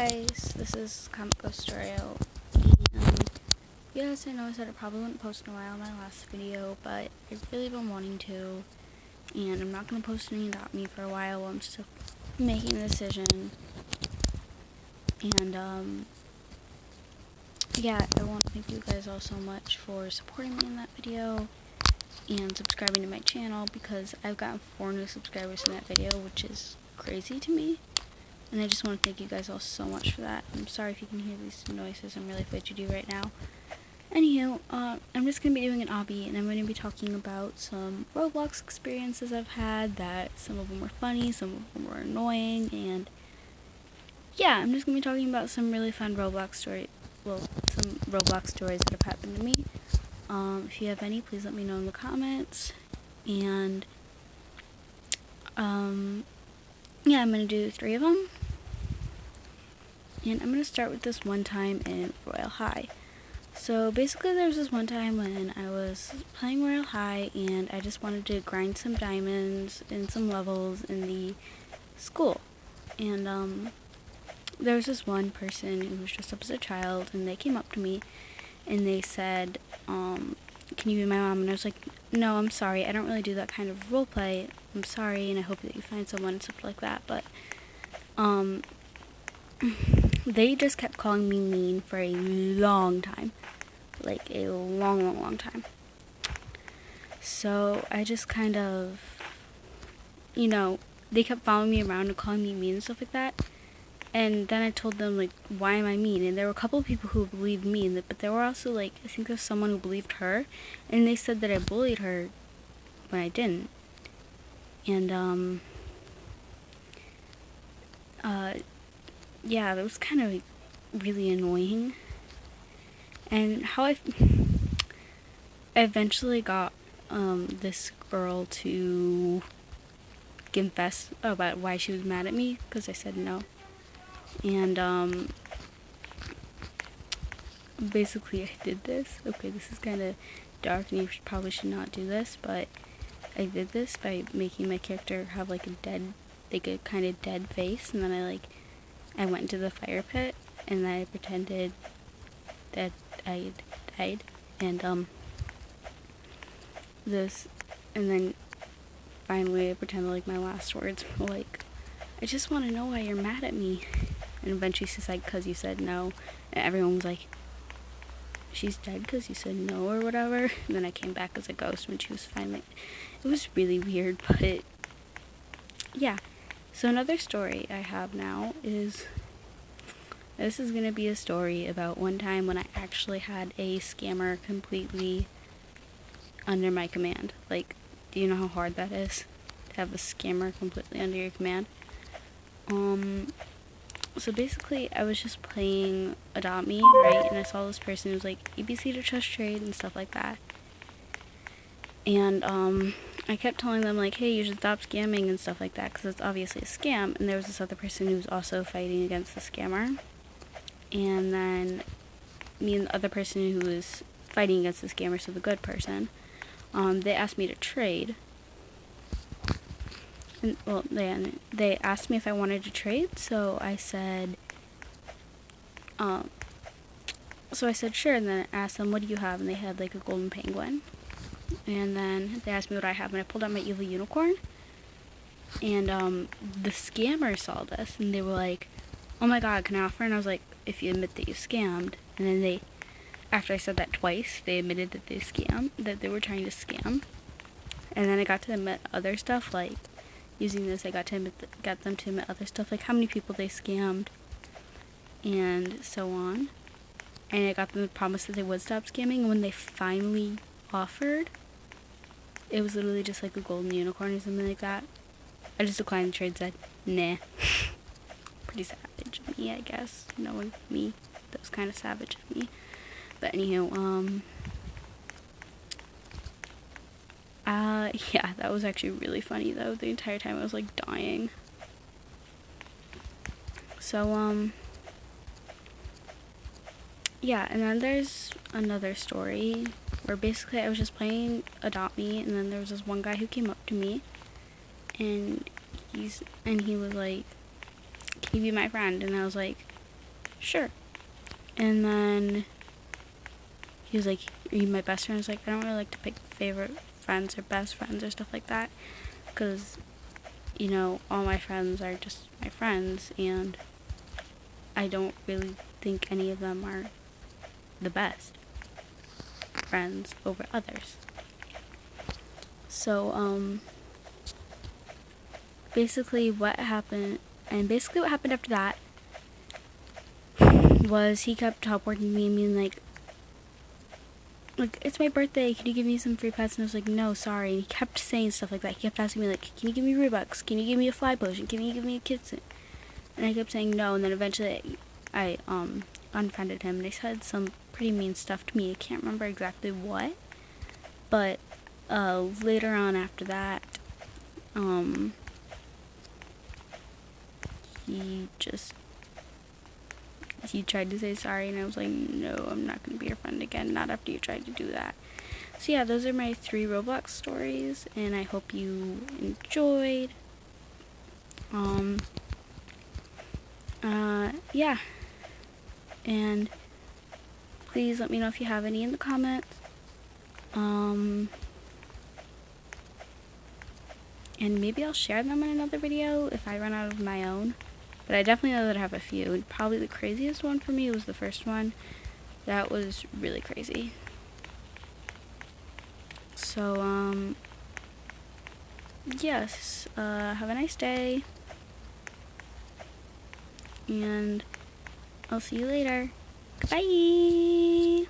guys, this is Comic Ghost Story. Yes, I know I said I probably wouldn't post in a while in my last video, but I've really been wanting to, and I'm not going to post any Adopt Me for a while. I'm still making a decision, and yeah, I want to thank you guys all so much for supporting me in that video and subscribing to my channel, because I've gotten 4 new subscribers in that video, which is crazy to me. And I just want to thank you guys all so much for that. I'm sorry if you can hear these noises. I'm really fidgety right now. Anywho, I'm just going to be doing an obby, and I'm going to be talking about some Roblox experiences I've had, that some of them were funny, some of them were annoying, and yeah, I'm just going to be talking about some really fun Roblox stories that have happened to me. If you have any, please let me know in the comments. And yeah, I'm going to do 3 of them. And I'm going to start with this one time in Royal High. So basically there was this one time when I was playing Royal High and I just wanted to grind some diamonds in some levels in the school. And there was this one person who was dressed up as a child, and they came up to me and they said, can you be my mom? And I was like, no, I'm sorry, I don't really do that kind of role play. I'm sorry, and I hope that you find someone and stuff like that. But they just kept calling me mean for a long time. Like a long time. So I just kind of, they kept following me around and calling me mean and stuff like that. And then I told them, like, why am I mean? And there were a couple of people who believed me, but there were also, like, I think there's someone who believed her. And they said that I bullied her when I didn't. And, yeah, that was kind of really annoying. And how I eventually got this girl to confess about why she was mad at me, because I said no. And basically I did this. Okay, this is kind of dark and you probably should not do this, but I did this by making my character have like a kind of dead face, and then I went into the fire pit and then I pretended that I died, and then finally I pretended like my last words were like, I just want to know why you're mad at me. And eventually she's like, because you said no. And everyone was like, she's dead because you said no or whatever. And then I came back as a ghost when she was finally, it was really weird, but yeah. So another story I have now is, this is going to be a story about one time when I actually had a scammer completely under my command. Like, do you know how hard that is? To have a scammer completely under your command? So basically, I was just playing Adopt Me, right? And I saw this person who was like, ABC to trust trade and stuff like that. And, I kept telling them, like, hey, you should stop scamming and stuff like that, because it's obviously a scam. And there was this other person who was also fighting against the scammer. And then me and the other person who was fighting against the scammer, so the good person, they asked me to trade. And, well, they asked me if I wanted to trade, so I said sure, and then I asked them, what do you have? And they had like a golden penguin. And then they asked me what I have, and I pulled out my evil unicorn. And the scammer saw this, and they were like, oh my god, can I offer? And I was like, if you admit that you scammed. And then after I said that twice, they admitted that they were trying to scam. And then I got to admit other stuff, like, using this, I got them to admit other stuff, like how many people they scammed, and so on. And I got them to promise that they would stop scamming, and when they finally offered, it was literally just like a golden unicorn or something like that. I just declined the trade, said, nah. Pretty savage of me, I guess. Knowing me, that was kind of savage of me. But anywho, yeah, that was actually really funny, though. The entire time I was, like, dying. So, yeah, and then there's another story where basically I was just playing Adopt Me, and then there was this one guy who came up to me, and he was like, can you be my friend? And I was like, sure. And then he was like, are you my best friend? I was like, I don't really like to pick favorite friends or best friends or stuff like that, because, you know, all my friends are just my friends, and I don't really think any of them are the best friends over others. So, basically what happened after that was he kept teleporting me and being like, it's my birthday, can you give me some free pets? And I was like, no, sorry. And he kept saying stuff like that. He kept asking me, like, can you give me robux? Can you give me a fly potion? Can you give me a kitten? And I kept saying no, and then eventually I unfriended him, and he said some pretty mean stuff to me. I can't remember exactly what, but later on after that, he tried to say sorry, and I was like, no, I'm not going to be your friend again, not after you tried to do that. So yeah, those are my 3 Roblox stories, and I hope you enjoyed. Yeah. And please let me know if you have any in the comments. And maybe I'll share them in another video if I run out of my own. But I definitely know that I have a few. Probably the craziest one for me was the first one. That was really crazy. So, yes, have a nice day. And I'll see you later. Bye!